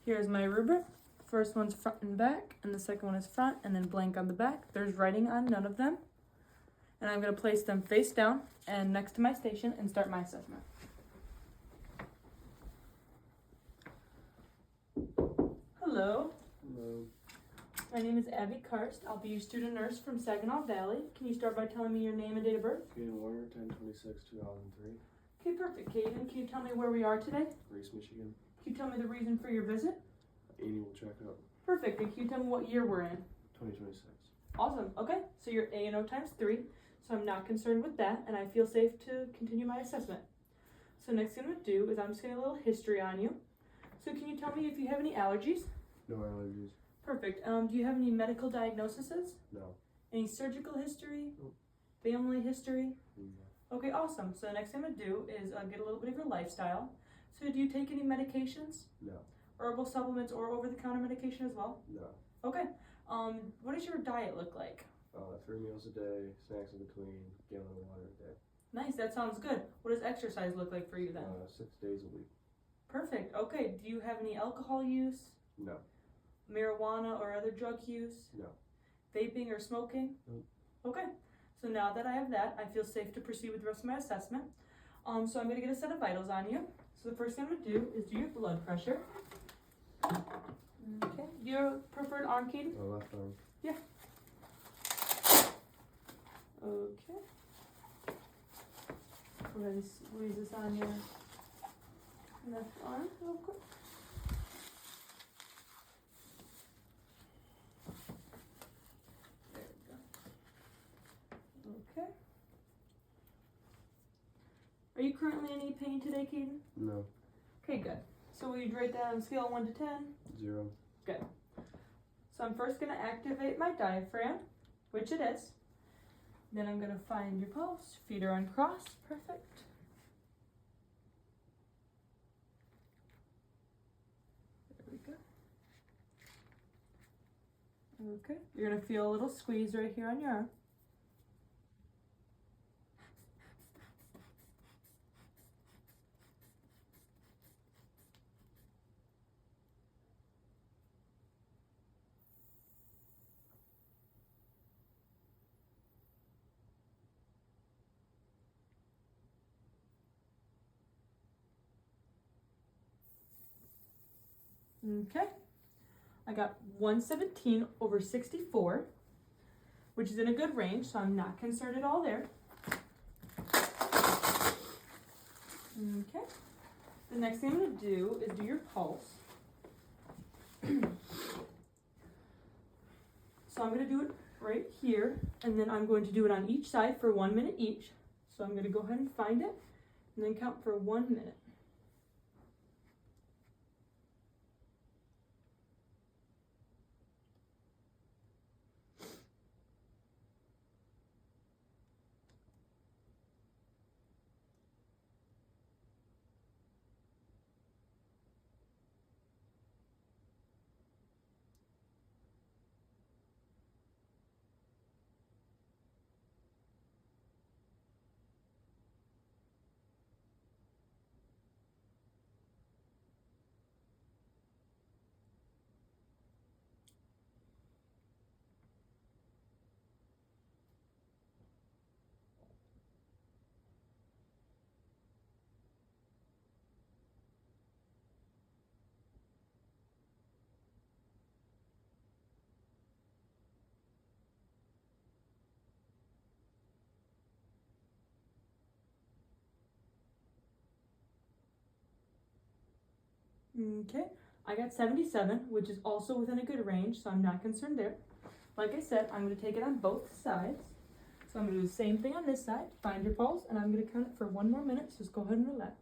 Here's my rubric. The first one's front and back, and the second one is front, and then blank on the back. There's writing on none of them. And I'm going to place them face down and next to my station and start my assessment. Hello. Hello. My name is Abby Karst. I'll be your student nurse from Saginaw Valley. Can you start by telling me your name and date of birth? Caden Warner, 10/26/2003. Okay, perfect. Caden, can you tell me where we are today? Reese, Michigan. Can you tell me the reason for your visit? Annual checkup. Perfect. And can you tell me what year we're in? 2026. Awesome. Okay, so you're A&O times 3, so I'm not concerned with that, and I feel safe to continue my assessment. So next thing I'm going to do is I'm just going to get a little history on you. So can you tell me if you have any allergies? No allergies. Perfect. Do you have any medical diagnoses? No. Any surgical history? Nope. Family history? No. Okay, awesome. So the next thing I'm going to do is get a little bit of your lifestyle. So do you take any medications? No. Herbal supplements or over-the-counter medication as well? No. Okay. What does your diet look like? 3 meals a day, snacks in between, gallon of water a day. Nice, that sounds good. What does exercise look like for you then? 6 days a week. Perfect. Okay, do you have any alcohol use? No. Marijuana or other drug use? No. Vaping or smoking? Nope. Okay, so now that I have that, I feel safe to proceed with the rest of my assessment. So I'm going to get a set of vitals on you. So the first thing I'm going to do is do your blood pressure. Okay, your preferred arm, Katie? Left arm. Yeah. Okay. Go ahead and squeeze this on your left arm real quick. There we go. Okay. Are you currently in any pain today, Kaden? No. Okay, good. So will you rate that on a scale of 1 to 10? 0. Good. So I'm first going to activate my diaphragm, which it is. Then I'm going to find your pulse. Feet are uncrossed. Perfect. There we go. Okay. You're going to feel a little squeeze right here on your arm. Okay, I got 117/64, which is in a good range, so I'm not concerned at all there. Okay, the next thing I'm going to do is do your pulse. So I'm going to do it right here, and then I'm going to do it on each side for 1 minute each. So I'm going to go ahead and find it, and then count for 1 minute. Okay, I got 77, which is also within a good range, so I'm not concerned there. Like I said, I'm going to take it on both sides. So I'm going to do the same thing on this side, find your pulse, and I'm going to count it for 1 more minute, so just go ahead and relax.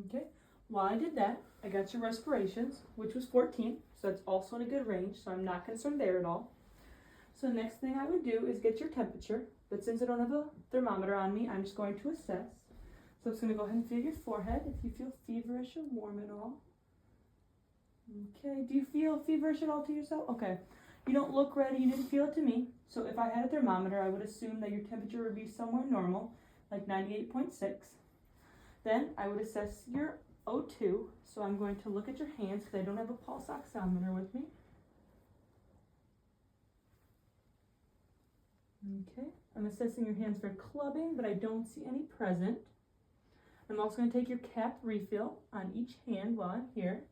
Okay, while I did that, I got your respirations, which was 14, so that's also in a good range, so I'm not concerned there at all. So the next thing I would do is get your temperature, but since I don't have a thermometer on me, I'm just going to assess. So it's going to go ahead and feel your forehead if you feel feverish or warm at all. Okay, do you feel feverish at all to yourself? Okay, you don't look ready, you didn't feel it to me. So if I had a thermometer, I would assume that your temperature would be somewhere normal, like 98.6. Then I would assess your O2. So I'm going to look at your hands because I don't have a pulse oximeter with me. Okay, I'm assessing your hands for clubbing, but I don't see any present. I'm also going to take your cap refill on each hand while I'm here,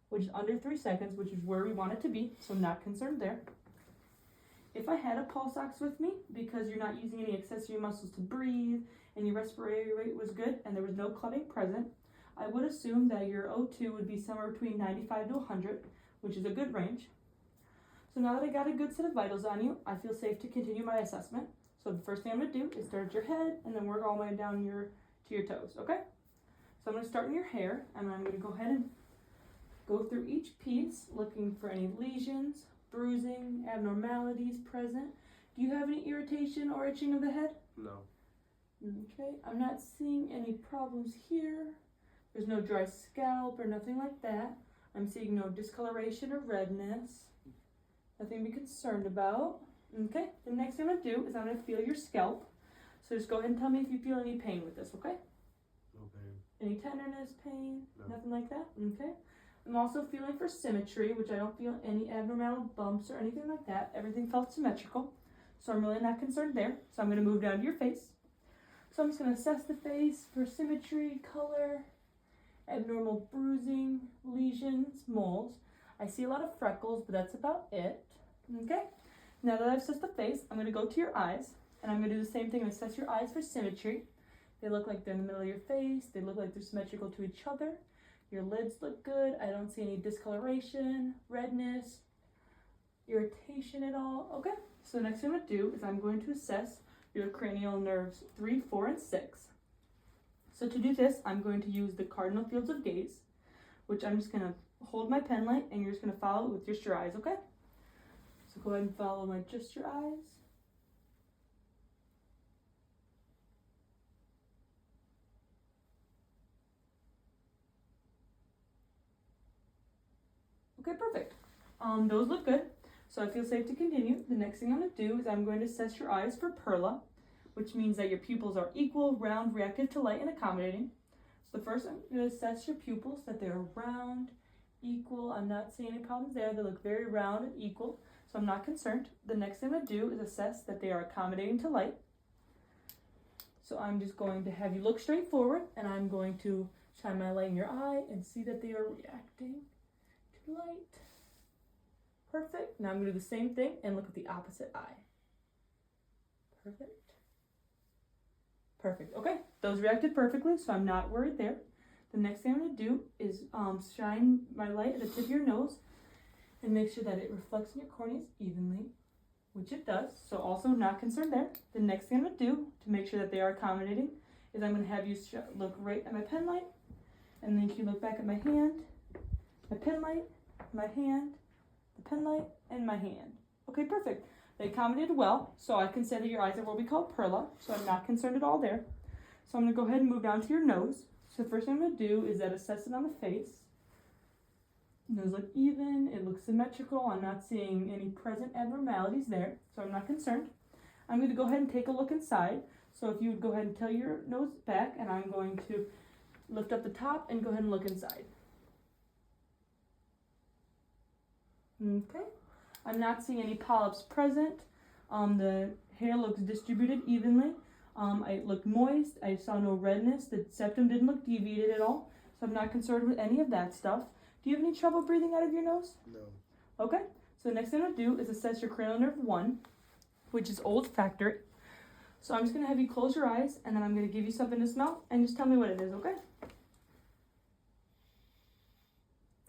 which is under 3 seconds, which is where we want it to be, so I'm not concerned there. If I had a pulse ox with me, because you're not using any accessory muscles to breathe, and your respiratory rate was good, and there was no clubbing present, I would assume that your O2 would be somewhere between 95 to 100, which is a good range. So now that I got a good set of vitals on you, I feel safe to continue my assessment. So the first thing I'm going to do is start at your head, and then work all the way down to your toes, okay? So I'm going to start in your hair, and I'm going to go ahead and go through each piece, looking for any lesions, bruising, abnormalities present. Do you have any irritation or itching of the head? No. Okay, I'm not seeing any problems here. There's no dry scalp or nothing like that. I'm seeing no discoloration or redness. Nothing to be concerned about. Okay, the next thing I'm going to do is I'm going to feel your scalp. So just go ahead and tell me if you feel any pain with this, okay? No pain. Any tenderness, pain, No. nothing like that? Okay. I'm also feeling for symmetry, which I don't feel any abnormal bumps or anything like that. Everything felt symmetrical, so I'm really not concerned there. So I'm going to move down to your face. So I'm just going to assess the face for symmetry, color, abnormal bruising, lesions, moles. I see a lot of freckles, but that's about it. Okay? Now that I've assessed the face, I'm going to go to your eyes, and I'm going to do the same thing and assess your eyes for symmetry. They look like they're in the middle of your face. They look like they're symmetrical to each other. Your lids look good. I don't see any discoloration, redness, irritation at all. Okay, so the next thing I'm going to do is I'm going to assess your cranial nerves 3, 4, and 6. So to do this, I'm going to use the cardinal fields of gaze, which I'm just going to hold my pen light, and you're just going to follow it with just your eyes, okay? So go ahead and follow just your eyes. Okay, perfect. Those look good, so I feel safe to continue. The next thing I'm going to do is I'm going to assess your eyes for perla, which means that your pupils are equal, round, reactive to light, and accommodating. So first I'm going to assess your pupils, that they are round, equal. I'm not seeing any problems there. They look very round and equal, so I'm not concerned. The next thing I'm going to do is assess that they are accommodating to light. So I'm just going to have you look straight forward, and I'm going to shine my light in your eye and see that they are reacting to light. Perfect. Now I'm going to do the same thing and look at the opposite eye. Perfect. Perfect. Okay, those reacted perfectly, so I'm not worried there. The next thing I'm going to do is shine my light at the tip of your nose and make sure that it reflects in your corneas evenly, which it does, so also not concerned there. The next thing I'm going to do to make sure that they are accommodating is I'm going to have you look right at my pen light, and then you can look back at my hand, my pen light, my hand, the pen light, and my hand. Okay, perfect. They accommodated well, so I can say that your eyes are what we call perla, so I'm not concerned at all there. So I'm going to go ahead and move down to your nose. So the first thing I'm going to do is that assess it on the face. Nose look even, it looks symmetrical. I'm not seeing any present abnormalities there, so I'm not concerned. I'm going to go ahead and take a look inside. So if you would go ahead and tilt your nose back, and I'm going to lift up the top and go ahead and look inside. Okay. I'm not seeing any polyps present. The hair looks distributed evenly. It looked moist. I saw no redness. The septum didn't look deviated at all, so I'm not concerned with any of that stuff. Do you have any trouble breathing out of your nose? No. Okay, so the next thing I'm going to do is assess your cranial nerve 1, which is olfactory. So I'm just going to have you close your eyes, and then I'm going to give you something to smell, and just tell me what it is, okay?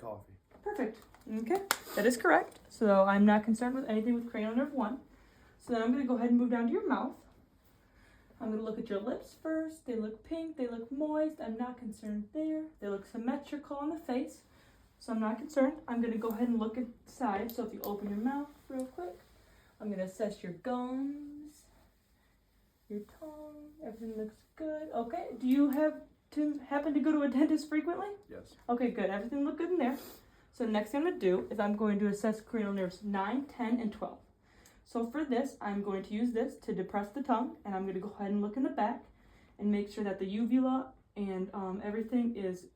Coffee. Perfect. Okay, that is correct. So I'm not concerned with anything with cranial nerve 1. So then I'm going to go ahead and move down to your mouth. I'm going to look at your lips first. They look pink, they look moist. I'm not concerned there. They look symmetrical on the face, so I'm not concerned. I'm going to go ahead and look inside. So if you open your mouth real quick, I'm going to assess your gums, your tongue. Everything looks good. Okay, do you happen to go to a dentist frequently? Yes. Okay, good. Everything looked good in there. So the next thing I'm going to do is I'm going to assess cranial nerves 9, 10, and 12. So for this, I'm going to use this to depress the tongue, and I'm going to go ahead and look in the back and make sure that the uvula and everything is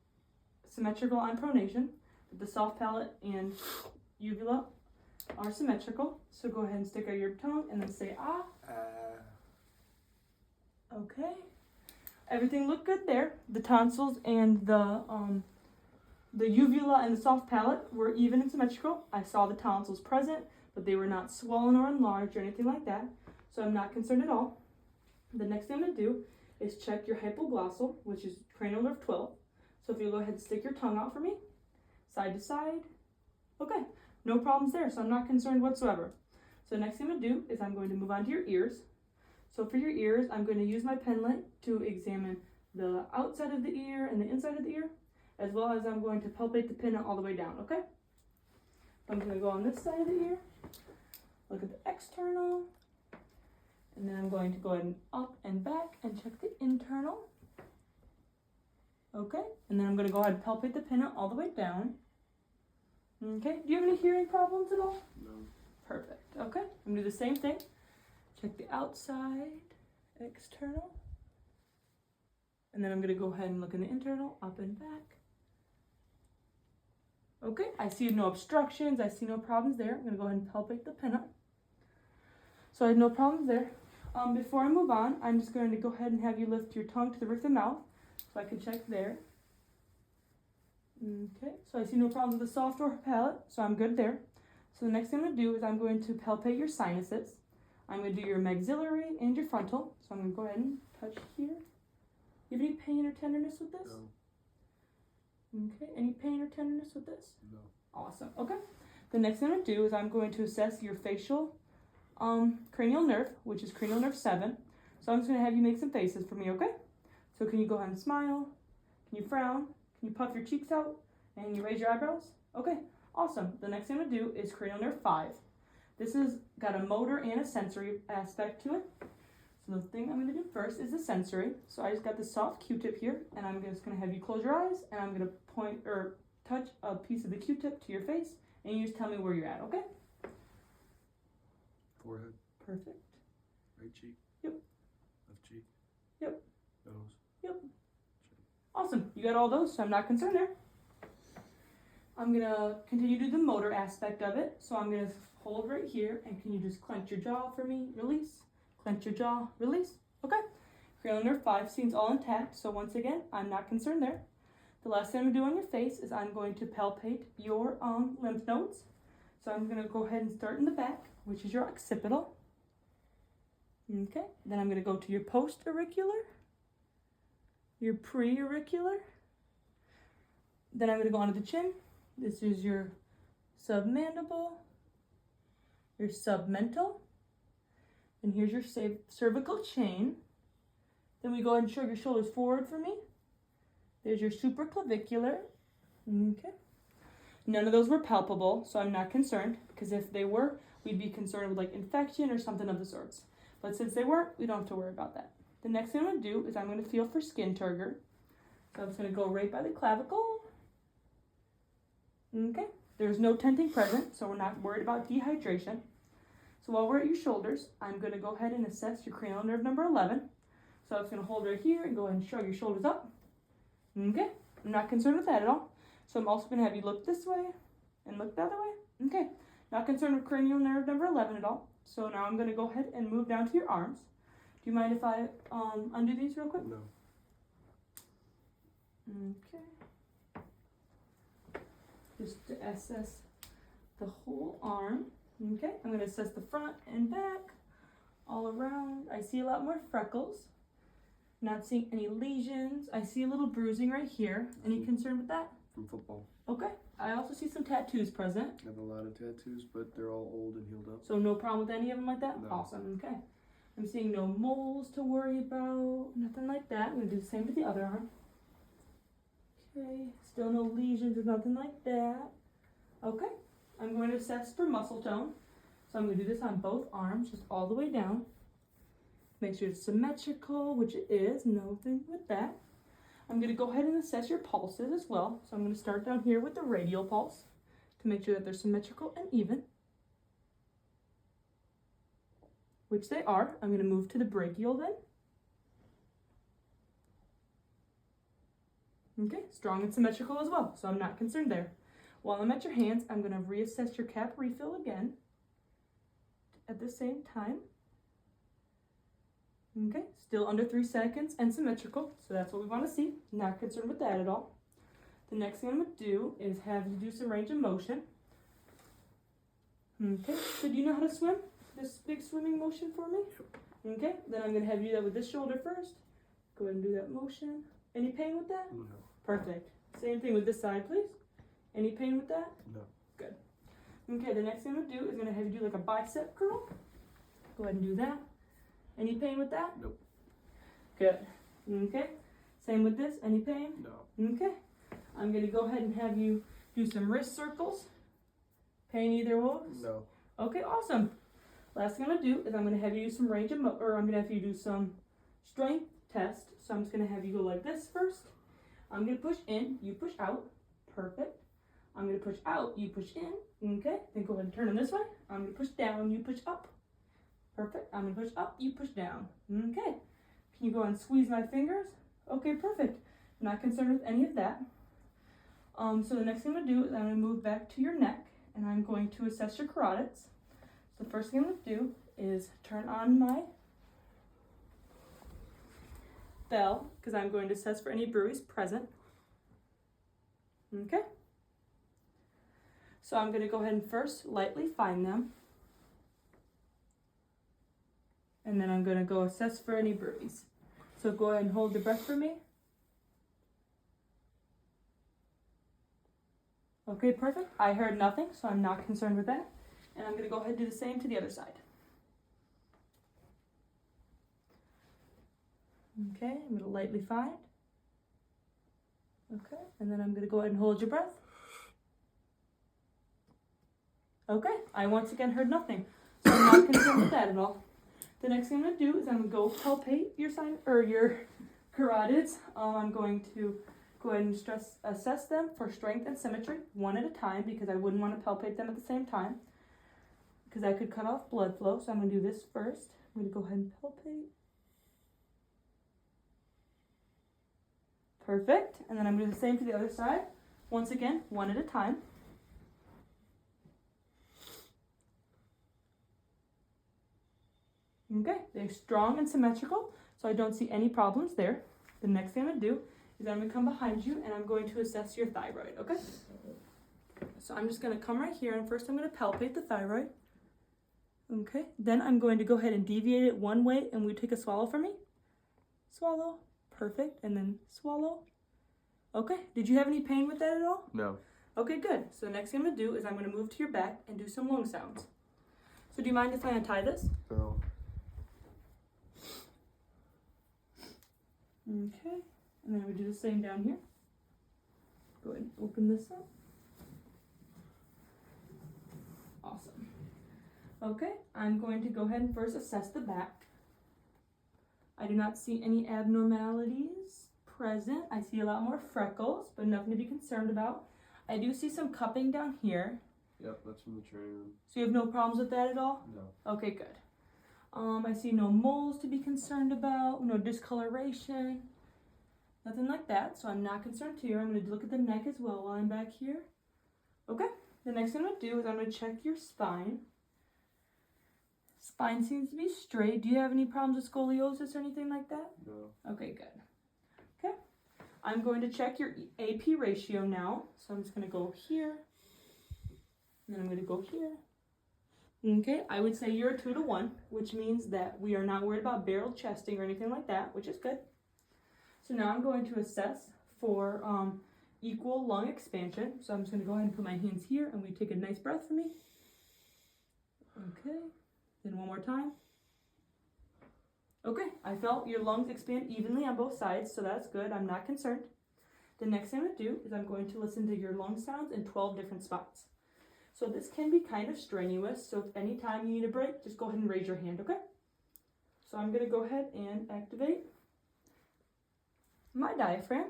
symmetrical on pronation. The soft palate and uvula are symmetrical. So go ahead and stick out your tongue and then say ah. Okay. Everything looked good there. The tonsils and the uvula and the soft palate were even and symmetrical. I saw the tonsils present, but they were not swollen or enlarged or anything like that. So I'm not concerned at all. The next thing I'm going to do is check your hypoglossal, which is cranial nerve 12. So if you go ahead and stick your tongue out for me, side to side. Okay, no problems there, so I'm not concerned whatsoever. So the next thing I'm going to do is I'm going to move on to your ears. So for your ears, I'm going to use my pen light to examine the outside of the ear and the inside of the ear, as well as I'm going to palpate the pin all the way down, okay? I'm going to go on this side of the ear, look at the external, and then I'm going to go ahead and up and back and check the internal. Okay, and then I'm going to go ahead and palpate the pin all the way down. Okay, do you have any hearing problems at all? No. Perfect, okay. I'm going to do the same thing. Check the outside, external. And then I'm going to go ahead and look in the internal, up and back. Okay, I see no obstructions. I see no problems there. I'm going to go ahead and palpate the pin up. So I had no problems there. Before I move on, I'm just going to go ahead and have you lift your tongue to the roof of the mouth so I can check there. Okay, so I see no problems with the soft or palate, so I'm good there. So the next thing I'm going to do is I'm going to palpate your sinuses. I'm going to do your maxillary and your frontal. So I'm going to go ahead and touch here. You have any pain or tenderness with this? No. Okay, any pain or tenderness with this? No. Awesome, okay. The next thing I'm going to do is I'm going to assess your facial cranial nerve, which is cranial nerve 7. So I'm just going to have you make some faces for me, okay? So can you go ahead and smile? Can you frown? Can you puff your cheeks out? And can you raise your eyebrows? Okay, awesome. The next thing I'm going to do is cranial nerve 5. This has got a motor and a sensory aspect to it. So the thing I'm going to do first is the sensory. So I just got this soft Q-tip here, and I'm just going to have you close your eyes, and I'm going to point or touch a piece of the Q-tip to your face, and you just tell me where you're at, okay? Forehead. Perfect. Right cheek. Yep. Left cheek. Yep. Nose. Yep. Awesome. You got all those, so I'm not concerned there. I'm going to continue to do the motor aspect of it. So I'm going to hold right here, and can you just clench your jaw for me? Release. Clench your jaw. Release. Okay. Cranial nerve 5 seems all intact, so once again, I'm not concerned there. The last thing I'm going to do on your face is I'm going to palpate your lymph nodes. So I'm going to go ahead and start in the back, which is your occipital. Okay. Then I'm going to go to your post-auricular, your pre-auricular. Then I'm going to go onto the chin. This is your submandible, your submental, and here's your cervical chain. Then we go ahead and show your shoulders forward for me. There's your supraclavicular. Okay. None of those were palpable, so I'm not concerned, because if they were, we'd be concerned with like infection or something of the sorts. But since they weren't, we don't have to worry about that. The next thing I'm going to do is I'm going to feel for skin turgor. So I'm just going to go right by the clavicle. Okay. There's no tenting present, so we're not worried about dehydration. So while we're at your shoulders, I'm going to go ahead and assess your cranial nerve number 11. So I'm just going to hold right here and go ahead and shrug your shoulders up. Okay. I'm not concerned with that at all. So I'm also going to have you look this way and look the other way. Okay. Not concerned with cranial nerve number 11 at all. So now I'm going to go ahead and move down to your arms. Do you mind if I undo these real quick? No. Okay. Just to assess the whole arm. Okay. I'm going to assess the front and back, all around. I see a lot more freckles. Not seeing any lesions. I see a little bruising right here. Any concern with that? From football. Okay. I also see some tattoos present. I have a lot of tattoos, but they're all old and healed up. So no problem with any of them like that? No. Awesome. Okay. I'm seeing no moles to worry about, nothing like that. I'm gonna do the same with the other arm. Okay, still no lesions or nothing like that. Okay, I'm going to assess for muscle tone. So I'm gonna do this on both arms, just all the way down. Make sure it's symmetrical, which it is, nothing with that. I'm gonna go ahead and assess your pulses as well. So I'm gonna start down here with the radial pulse to make sure that they're symmetrical and even. Which they are. I'm gonna move to the brachial then. Okay, strong and symmetrical as well, so I'm not concerned there. While I'm at your hands, I'm gonna reassess your cap refill again at the same time. Okay, still under 3 seconds and symmetrical, so that's what we want to see. Not concerned with that at all. The next thing I'm going to do is have you do some range of motion. Okay, so do you know how to swim? This big swimming motion for me? Okay, then I'm going to have you do that with this shoulder first. Go ahead and do that motion. Any pain with that? No. Perfect. Same thing with this side, please. Any pain with that? No. Good. Okay, the next thing I'm going to do is going to have you do like a bicep curl. Go ahead and do that. Any pain with that? Nope. Good. Okay. Same with this. Any pain? No. Okay. I'm going to go ahead and have you do some wrist circles. Pain either way? No. Okay, awesome. Last thing I'm going to do is I'm going to have you do some range of I'm going to have you do some strength test. So I'm just going to have you go like this first. I'm going to push in, you push out. Perfect. I'm going to push out, you push in. Okay. Then go ahead and turn them this way. I'm going to push down, you push up. Perfect. I'm going to push up, you push down. Okay. Can you go and squeeze my fingers? Okay, perfect. Not concerned with any of that. So the next thing I'm going to do is I'm going to move back to your neck and I'm going to assess your carotids. So the first thing I'm going to do is turn on my bell because I'm going to assess for any bruise present. Okay. So I'm going to go ahead and first lightly find them. And then I'm going to go assess for any bruise. So go ahead and hold your breath for me. Okay, perfect. I heard nothing, so I'm not concerned with that. And I'm going to go ahead and do the same to the other side. Okay, I'm going to lightly find. Okay, and then I'm going to go ahead and hold your breath. Okay, I once again heard nothing, so I'm not concerned with that at all. The next thing I'm going to do is I'm going to go palpate your your carotids. I'm going to go ahead and assess them for strength and symmetry one at a time because I wouldn't want to palpate them at the same time because that could cut off blood flow. So I'm going to do this first. I'm going to go ahead and palpate. Perfect. And then I'm going to do the same to the other side. Once again, one at a time. Okay, they're strong and symmetrical, so I don't see any problems there. The next thing I'm going to do is I'm going to come behind you and I'm going to assess your thyroid, okay? So I'm just going to come right here and first I'm going to palpate the thyroid. Okay, then I'm going to go ahead and deviate it one way and we take a swallow for me. Swallow, perfect, and then swallow. Okay, did you have any pain with that at all? No. Okay, good. So the next thing I'm going to do is I'm going to move to your back and do some lung sounds. So do you mind if I untie this? No. Okay, and then we do the same down here. Go ahead and open this up. Awesome. Okay, I'm going to go ahead and first assess the back. I do not see any abnormalities present. I see a lot more freckles, but nothing to be concerned about. I do see some cupping down here. Yep, that's from the training room. So you have no problems with that at all? No. Okay, good. I see no moles to be concerned about, no discoloration, nothing like that, so I'm not concerned here. I'm going to look at the neck as well while I'm back here. Okay, the next thing I'm going to do is I'm going to check your spine. Spine seems to be straight. Do you have any problems with scoliosis or anything like that? No. Okay, good. Okay, I'm going to check your AP ratio now, so I'm just going to go here, and then I'm going to go here. Okay, I would say you're a 2 to 1, which means that we are not worried about barrel chesting or anything like that, which is good. So now I'm going to assess for equal lung expansion. So I'm just going to go ahead and put my hands here and we take a nice breath for me. Okay, then one more time. Okay, I felt your lungs expand evenly on both sides, so that's good. I'm not concerned. The next thing I'm going to do is I'm going to listen to your lung sounds in 12 different spots. So this can be kind of strenuous, so if any time you need a break, just go ahead and raise your hand, okay? So I'm going to go ahead and activate my diaphragm.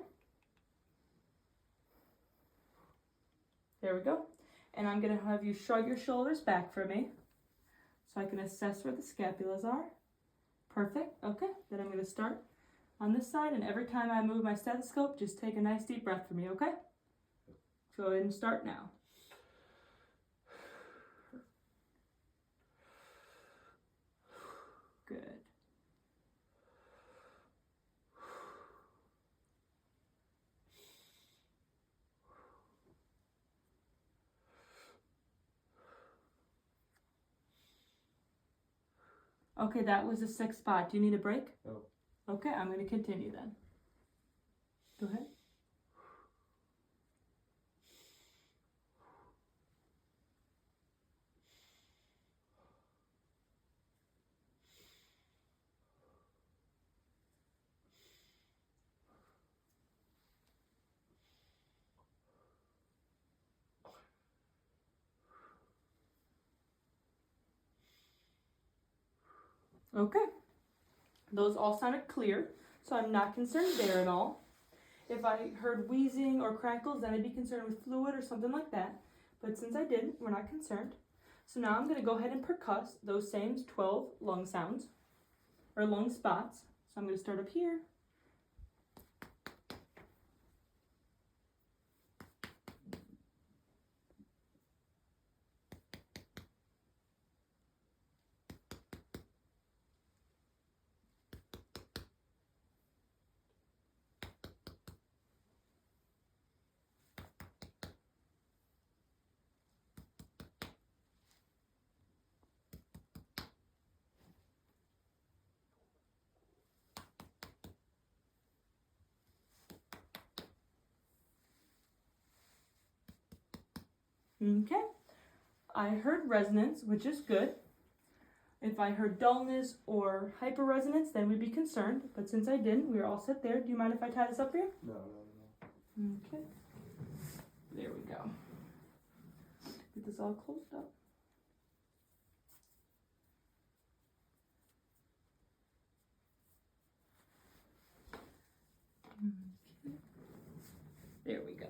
There we go. And I'm going to have you shrug your shoulders back for me so I can assess where the scapulas are. Perfect. Okay, then I'm going to start on this side, and every time I move my stethoscope, just take a nice deep breath for me, okay? Go ahead and start now. Good. Okay, that was the 6th spot. Do you need a break? No. Okay, I'm going to continue then. Go ahead. Okay, those all sounded clear, so I'm not concerned there at all. If I heard wheezing or crackles, then I'd be concerned with fluid or something like that. But since I didn't, we're not concerned. So now I'm going to go ahead and percuss those same 12 lung sounds, or lung spots. So I'm going to start up here. Okay, I heard resonance, which is good. If I heard dullness or hyperresonance, then we'd be concerned. But since I didn't, we were all set there. Do you mind if I tie this up here? No. Okay. There we go. Get this all closed up. Okay. There we go.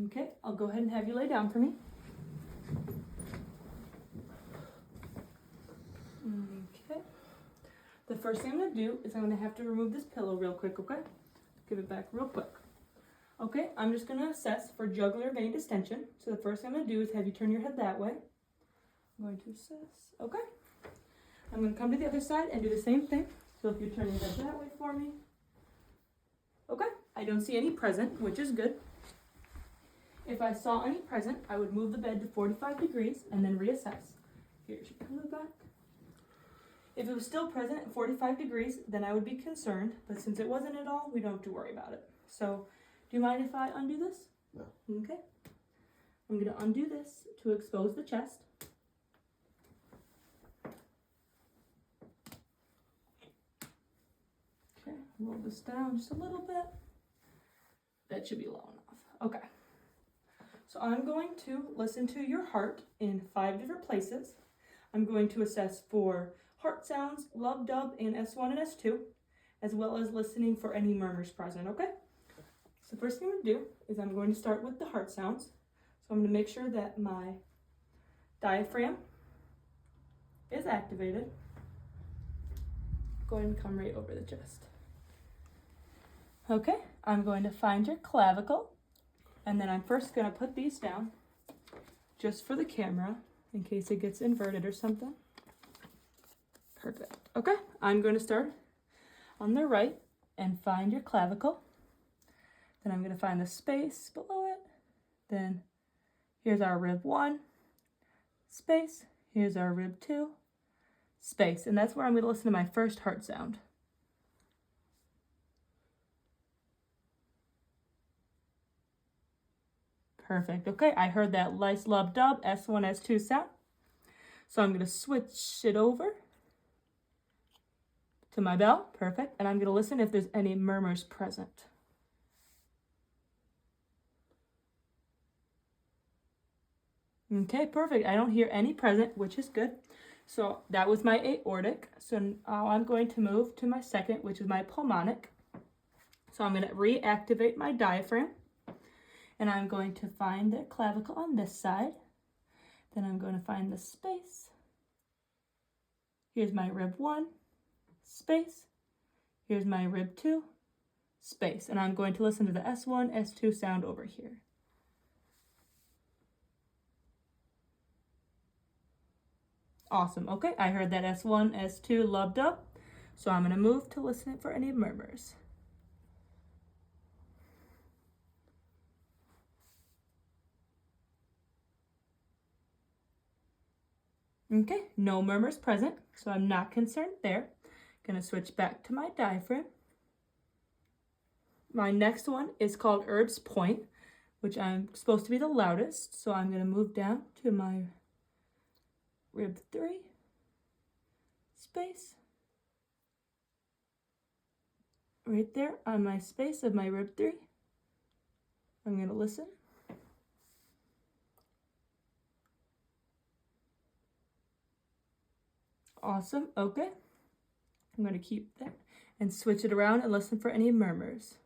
Okay, I'll go ahead and have you lay down for me. Okay. The first thing I'm going to do is I'm going to have to remove this pillow real quick, okay? Give it back real quick. Okay, I'm just going to assess for jugular vein distension. So the first thing I'm going to do is have you turn your head that way. I'm going to assess. Okay. I'm going to come to the other side and do the same thing. So if you turn your head that way for me. Okay, I don't see any present, which is good. If I saw any present, I would move the bed to 45 degrees and then reassess. Here's your pillow back. If it was still present at 45 degrees, then I would be concerned. But since it wasn't at all, we don't have to worry about it. So, do you mind if I undo this? No. Okay. I'm going to undo this to expose the chest. Okay, roll this down just a little bit. That should be low enough. Okay. So I'm going to listen to your heart in 5 different places. I'm going to assess for heart sounds, lub dub, and S1 and S2, as well as listening for any murmurs present, okay? So first thing I'm going to do is I'm going to start with the heart sounds. So I'm going to make sure that my diaphragm is activated. Go ahead and come right over the chest. Okay, I'm going to find your clavicle. And then I'm first going to put these down just for the camera in case it gets inverted or something. Perfect. Okay, I'm going to start on the right and find your clavicle. Then I'm going to find the space below it. Then here's our rib 1, space. Here's our rib 2, space. And that's where I'm going to listen to my first heart sound. Perfect. Okay, I heard that nice lub dub S1, S2 sound. So I'm going to switch it over to my bell. Perfect. And I'm going to listen if there's any murmurs present. Okay, perfect. I don't hear any present, which is good. So that was my aortic. So now I'm going to move to my second, which is my pulmonic. So I'm going to reactivate my diaphragm. And I'm going to find the clavicle on this side. Then I'm going to find the space. Here's my rib 1, space. Here's my rib 2, space. And I'm going to listen to the S1, S2 sound over here. Awesome. Okay, I heard that S1, S2 lubbed up. So I'm going to move to listen for any murmurs. Okay, no murmurs present, so I'm not concerned there. Gonna switch back to my diaphragm. My next one is called Erb's Point, which I'm supposed to be the loudest. So I'm gonna move down to my rib 3, space. Right there on my space of my rib 3. I'm gonna listen. Awesome, okay. I'm gonna keep that and switch it around and listen for any murmurs.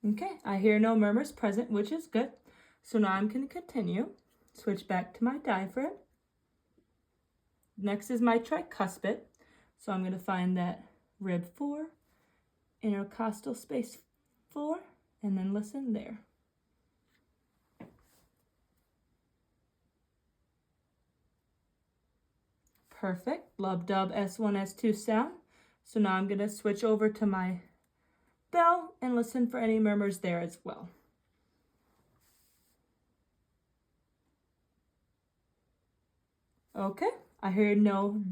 Okay, I hear no murmurs present, which is good. So now I'm gonna continue. Switch back to my diaphragm. Next is my tricuspid. So I'm gonna find that rib 4, intercostal space 4, and then listen there. Perfect. Lub dub S1, S2 sound. So now I'm going to switch over to my bell and listen for any murmurs there as well. Okay, I heard no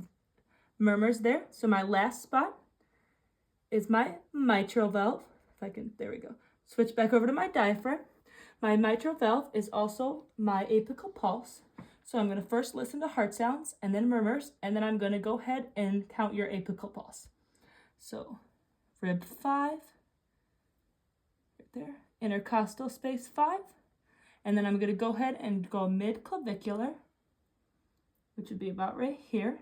murmurs there. So my last spot is my mitral valve. If I can, there we go. Switch back over to my diaphragm. My mitral valve is also my apical pulse. So I'm going to first listen to heart sounds and then murmurs, and then I'm going to go ahead and count your apical pulse. So rib 5, right there, intercostal space 5, and then I'm going to go ahead and go mid-clavicular, which would be about right here.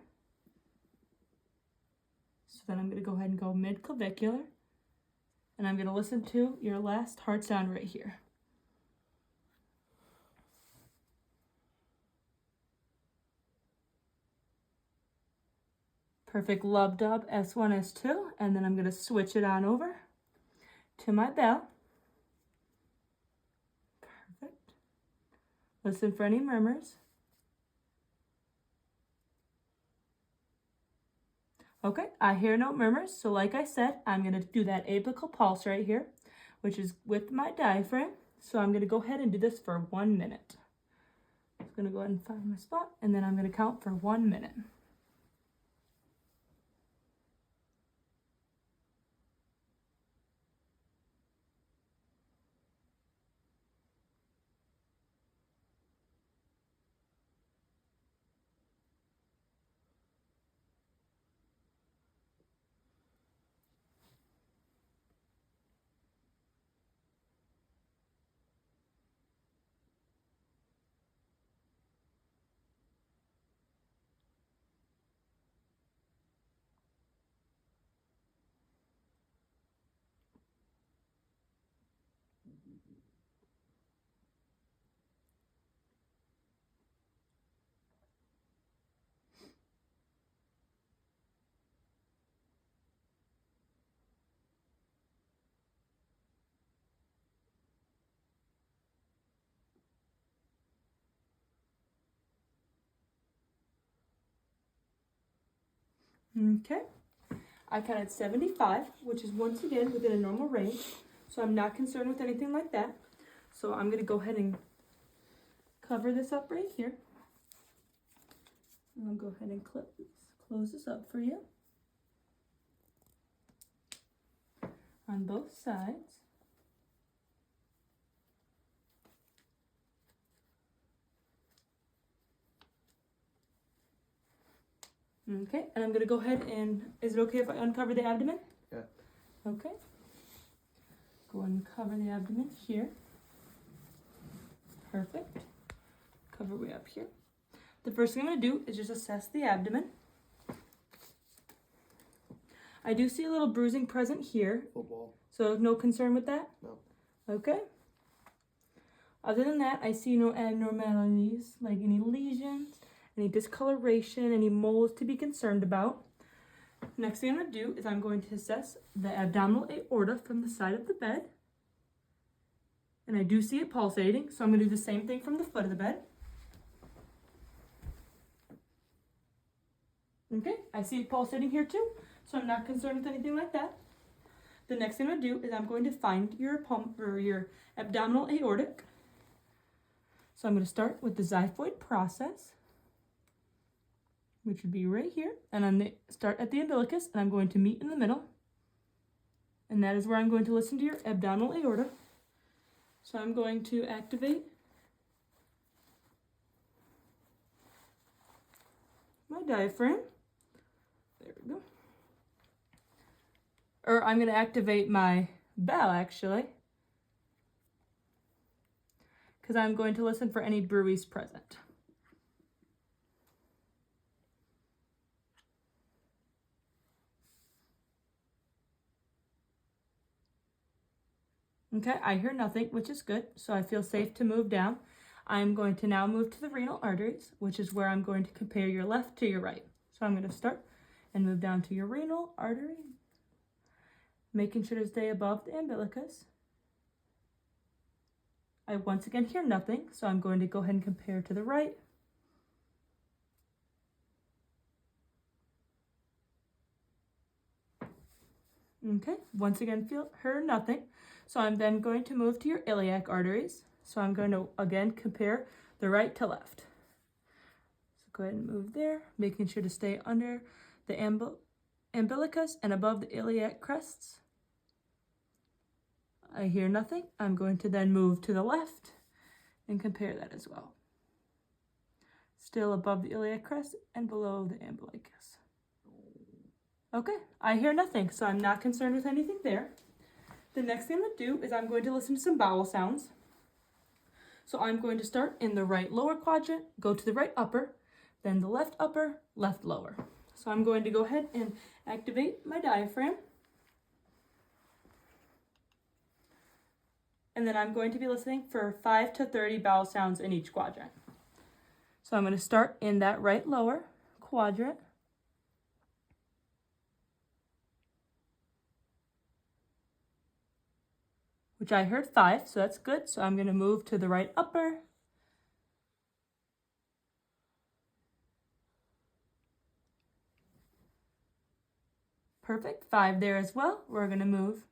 So then I'm going to go ahead and go mid-clavicular, and I'm going to listen to your last heart sound right here. Perfect. Lub dub S1, S2, and then I'm going to switch it on over to my bell. Perfect. Listen for any murmurs. Okay, I hear no murmurs, so like I said, I'm going to do that apical pulse right here, which is with my diaphragm. So I'm going to go ahead and do this for 1 minute. I'm going to go ahead and find my spot, and then I'm going to count for 1 minute. Okay, I counted 75, which is once again within a normal range, so I'm not concerned with anything like that. So I'm going to go ahead and cover this up right here. And I'll go ahead and close this up for you. on both sides. Okay, and I'm gonna go ahead and, is it okay if I uncover the abdomen? Yeah. Okay. Go and cover the abdomen here. Perfect. Cover way up here. The first thing I'm gonna do is just assess the abdomen. I do see a little bruising present here. Football. So no concern with that? No. Okay. Other than that, I see no abnormalities, like any lesions, any discoloration, any moles to be concerned about. Next thing I'm going to do is I'm going to assess the abdominal aorta from the side of the bed. And I do see it pulsating, so I'm going to do the same thing from the foot of the bed. Okay, I see it pulsating here too, so I'm not concerned with anything like that. The next thing I'm going to do is I'm going to find your abdominal aortic. So I'm going to start with the xiphoid process, which would be right here. And I'm going to start at the umbilicus, and I'm going to meet in the middle. And that is where I'm going to listen to your abdominal aorta. So I'm going to activate my diaphragm. There we go. Or I'm going to activate my bell, actually, because I'm going to listen for any bruits present. Okay, I hear nothing, which is good, so I feel safe to move down. I'm going to now move to the renal arteries, which is where I'm going to compare your left to your right. So I'm going to start and move down to your renal artery, making sure to stay above the umbilicus. I once again hear nothing, so I'm going to go ahead and compare to the right. Okay, once again heard nothing. So I'm then going to move to your iliac arteries. So I'm going to again compare the right to left. So go ahead and move there, making sure to stay under the umbilicus and above the iliac crests. I hear nothing. I'm going to then move to the left and compare that as well. Still above the iliac crest and below the umbilicus. Okay, I hear nothing, so I'm not concerned with anything there. The next thing I'm going to do is I'm going to listen to some bowel sounds. So I'm going to start in the right lower quadrant, go to the right upper, then the left upper, left lower. So I'm going to go ahead and activate my diaphragm. And then I'm going to be listening for 5 to 30 bowel sounds in each quadrant. So I'm going to start in that right lower quadrant. Which I heard 5, so that's good. So I'm going to move to the right upper. Perfect, 5 there as well. We're going to move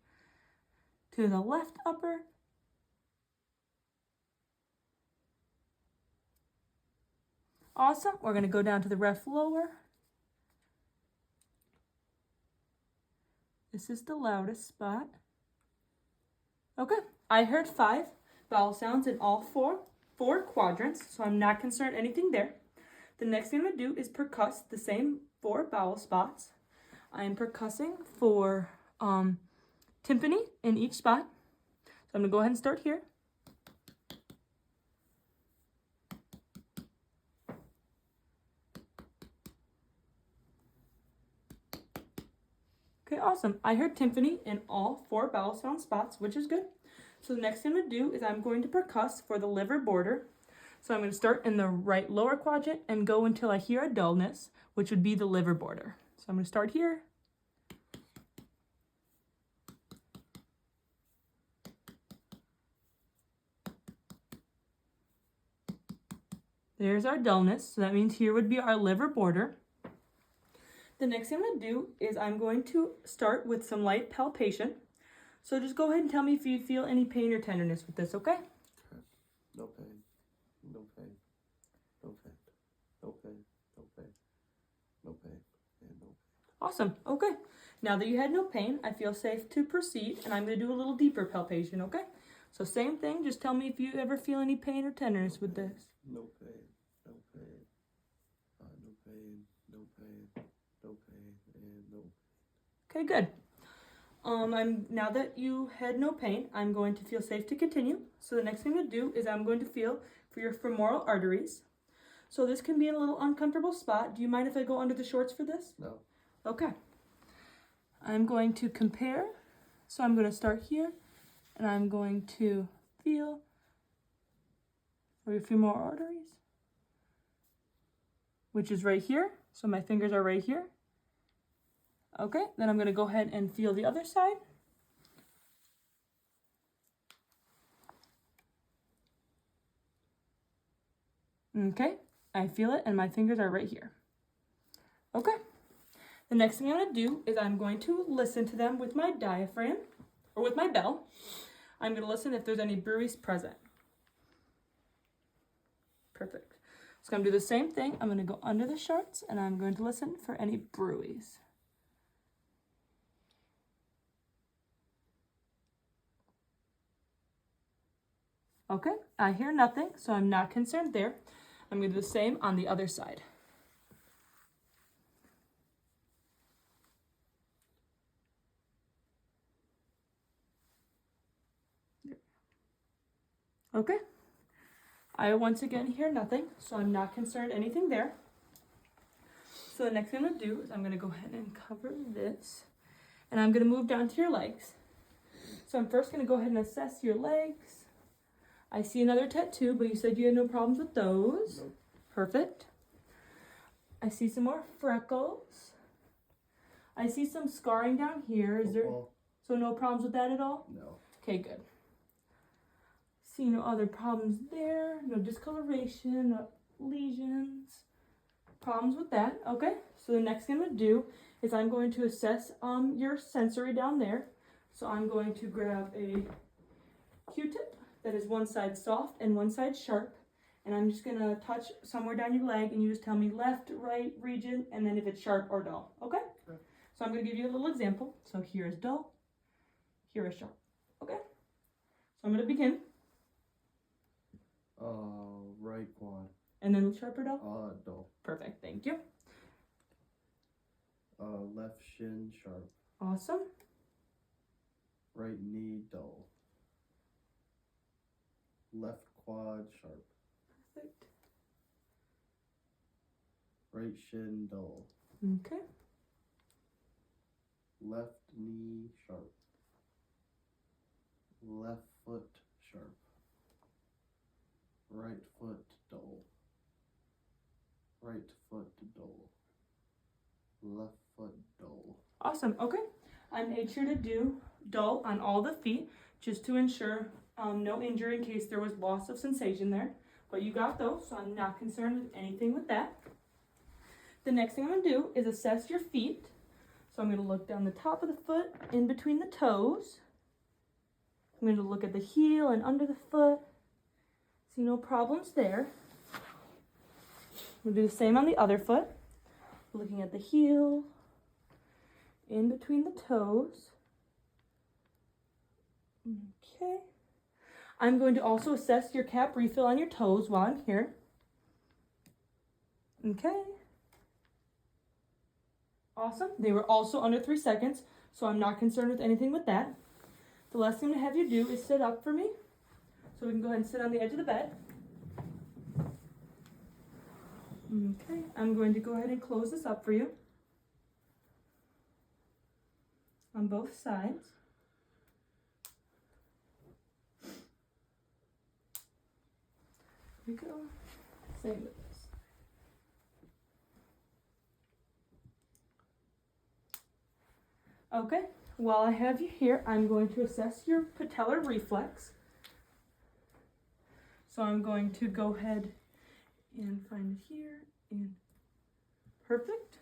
to the left upper. Awesome, we're going to go down to the left lower. This is the loudest spot. Okay, I heard 5 vowel sounds in all four quadrants, so I'm not concerned anything there. The next thing I'm going to do is percuss the same 4 vowel spots. I am percussing for timpani in each spot. So I'm going to go ahead and start here. Okay, awesome. I heard timpani in all 4 vowel sound spots, which is good. So the next thing I'm going to do is I'm going to percuss for the liver border. So I'm going to start in the right lower quadrant and go until I hear a dullness, which would be the liver border. So I'm going to start here. There's our dullness, so that means here would be our liver border. The next thing I'm going to do is I'm going to start with some light palpation. So just go ahead and tell me if you feel any pain or tenderness with this, okay? No pain. No pain. No pain. No pain. No pain. No pain. And no pain. Awesome. Okay. Now that you had no pain, I feel safe to proceed, and I'm going to do a little deeper palpation, okay? So same thing, just tell me if you ever feel any pain or tenderness with this. No pain, no pain, no pain, no pain, no pain, and no. Okay, good. Now that you had no pain, I'm going to feel safe to continue. So the next thing I'm going to do is I'm going to feel for your femoral arteries. So this can be in a little uncomfortable spot. Do you mind if I go under the shorts for this? No. Okay. I'm going to compare. So I'm going to start here, and I'm going to feel for your femoral arteries, which is right here. So my fingers are right here. Okay, then I'm going to go ahead and feel the other side. Okay, I feel it, and my fingers are right here. Okay, the next thing I'm going to do is I'm going to listen to them with my diaphragm, or with my bell. I'm going to listen if there's any bruise present. Perfect. So I'm going to do the same thing. I'm going to go under the shorts, and I'm going to listen for any bruise. Okay, I hear nothing, so I'm not concerned there. I'm going to do the same on the other side. Okay, I once again hear nothing, so I'm not concerned anything there. So the next thing I'm going to do is I'm going to go ahead and cover this, and I'm going to move down to your legs. So I'm first going to go ahead and assess your legs. I see another tattoo, but you said you had no problems with those. Nope. Perfect. I see some more freckles. I see some scarring down here. Is there so no problems with that at all? No. Okay, good. See no other problems there. No discoloration, no lesions. Problems with that. Okay. So the next thing I'm going to do is I'm going to assess your sensory down there. So I'm going to grab a Q-tip that is one side soft and one side sharp, and I'm just gonna touch somewhere down your leg, and you just tell me left, right region, and then if it's sharp or dull. Okay? So I'm gonna give you a little example. So here is dull, here is sharp. Okay? So I'm gonna begin. Right quad. And then sharp or dull? Dull. Perfect. Thank you. Left shin sharp. Awesome. Right knee dull. Left quad sharp. Perfect. Right shin dull. Okay. Left knee sharp. Left foot sharp. Right foot dull. Right foot dull. Left foot dull. Awesome. Okay. I made sure to do dull on all the feet just to ensure no injury in case there was loss of sensation there. But you got those, so I'm not concerned with anything with that. The next thing I'm going to do is assess your feet. So I'm going to look down the top of the foot, in between the toes. I'm going to look at the heel and under the foot. See no problems there. We'll do the same on the other foot. Looking at the heel, in between the toes. Okay. I'm going to also assess your cap refill on your toes while I'm here. Okay. Awesome. They were also under 3 seconds, so I'm not concerned with anything with that. The last thing I'm going to have you do is sit up for me. So we can go ahead and sit on the edge of the bed. Okay. I'm going to go ahead and close this up for you on both sides. Here we go. Same with this. Okay, while I have you here, I'm going to assess your patellar reflex. So I'm going to go ahead and find it here, and perfect.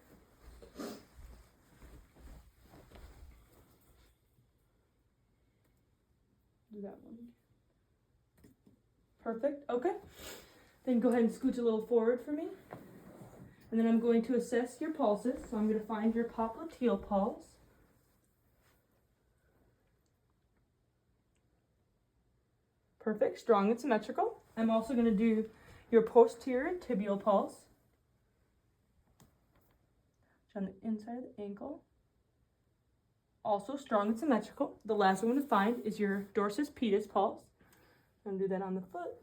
Do that one. Perfect, okay. Then go ahead and scooch a little forward for me. And then I'm going to assess your pulses. So I'm going to find your popliteal pulse. Perfect, strong and symmetrical. I'm also going to do your posterior tibial pulse. On the inside of the ankle. Also strong and symmetrical. The last one I'm going to find is your dorsus pedis pulse. I'm going to do that on the foot.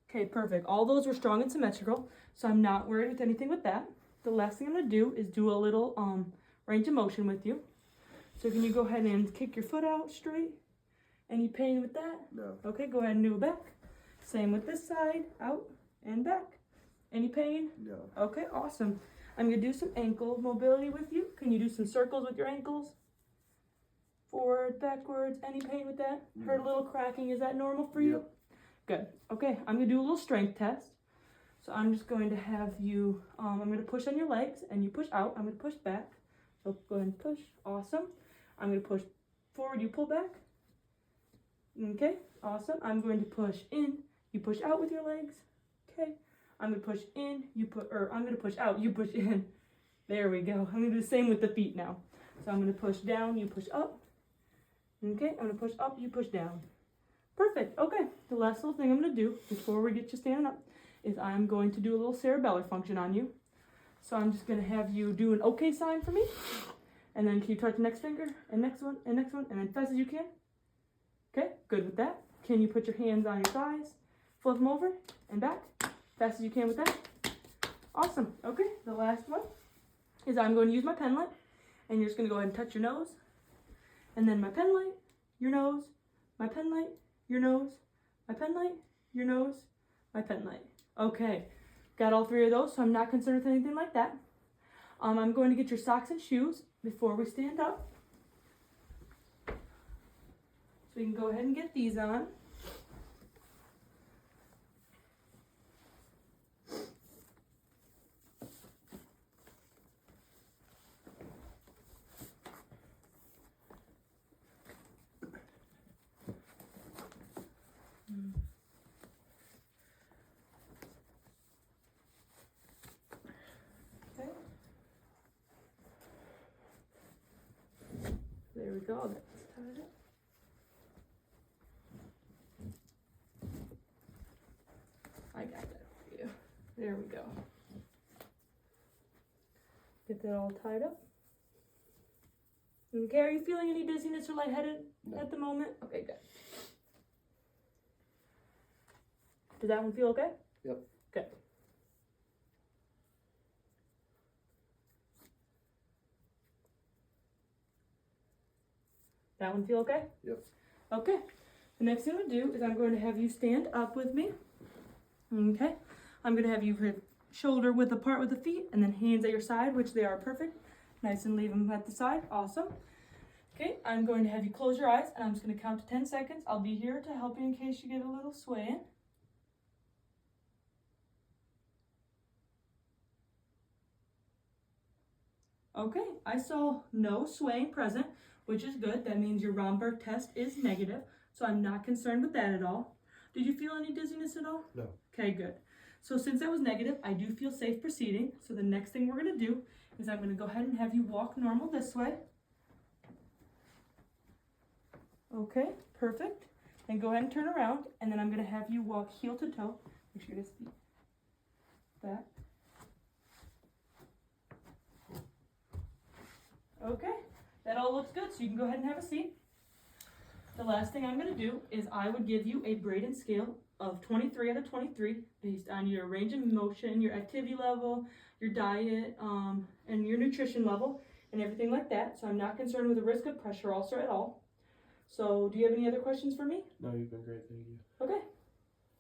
Okay, perfect. All those were strong and symmetrical, so I'm not worried with anything with that. The last thing I'm going to do is do a little range of motion with you. So can you go ahead and kick your foot out straight? Any pain with that? No. Okay, go ahead and do it back. Same with this side, out and back. Any pain? No. Okay, awesome. I'm going to do some ankle mobility with you. Can you do some circles with your ankles? Forward, backwards, any pain with that? No. Heard a little cracking, is that normal for you? Yep. Good. Okay, I'm going to do a little strength test. So I'm just going to have you, I'm going to push on your legs and you push out. I'm going to push back. So go ahead and push. Awesome. I'm going to push forward, you pull back. Okay, awesome. I'm going to push in, you push out with your legs. Okay. I'm going to push in, I'm going to push out, you push in. There we go. I'm going to do the same with the feet now. So I'm going to push down, you push up. Okay, I'm going to push up, you push down. Perfect. Okay, the last little thing I'm going to do before we get you standing up is I'm going to do a little cerebellar function on you. So I'm just going to have you do an okay sign for me. And then can you touch the next finger, and next one, and next one, and then fast as you can. Okay, good with that. Can you put your hands on your thighs, flip them over, and back, fast as you can with that. Awesome. Okay, the last one is I'm going to use my pen light, and you're just going to go ahead and touch your nose, and then my pen light, your nose, my pen light, your nose, my pen light, your nose, my pen light. Okay, got all three of those, so I'm not concerned with anything like that. I'm going to get your socks and shoes before we stand up. So you can go ahead and get these on. Okay. There we go. That's tied up. I got that for you. There we go. Get that all tied up. Okay, are you feeling any dizziness or lightheaded at the moment? Okay, good. Does that one feel okay? Yep. Good. That one feel okay? Yep. Okay. The next thing I'm going to do is I'm going to have you stand up with me. Okay. I'm going to have you hip shoulder width apart with the feet and then hands at your side, which they are perfect. Nice, and leave them at the side. Awesome. Okay, I'm going to have you close your eyes and I'm just going to count to 10 seconds. I'll be here to help you in case you get a little swaying. Okay, I saw no swaying present, which is good. That means your Romberg test is negative, so I'm not concerned with that at all. Did you feel any dizziness at all? No. Okay, good. So since that was negative, I do feel safe proceeding. So the next thing we're going to do is I'm going to go ahead and have you walk normal this way. Okay, perfect. Then go ahead and turn around, and then I'm going to have you walk heel to toe. Make sure to see that. Okay, that all looks good, so you can go ahead and have a seat. The last thing I'm going to do is I would give you a Braden scale of 23 out of 23 based on your range of motion, your activity level, your diet, and your nutrition level, and everything like that. So I'm not concerned with the risk of pressure ulcer at all. So do you have any other questions for me? No, you've been great. Thank you. Okay.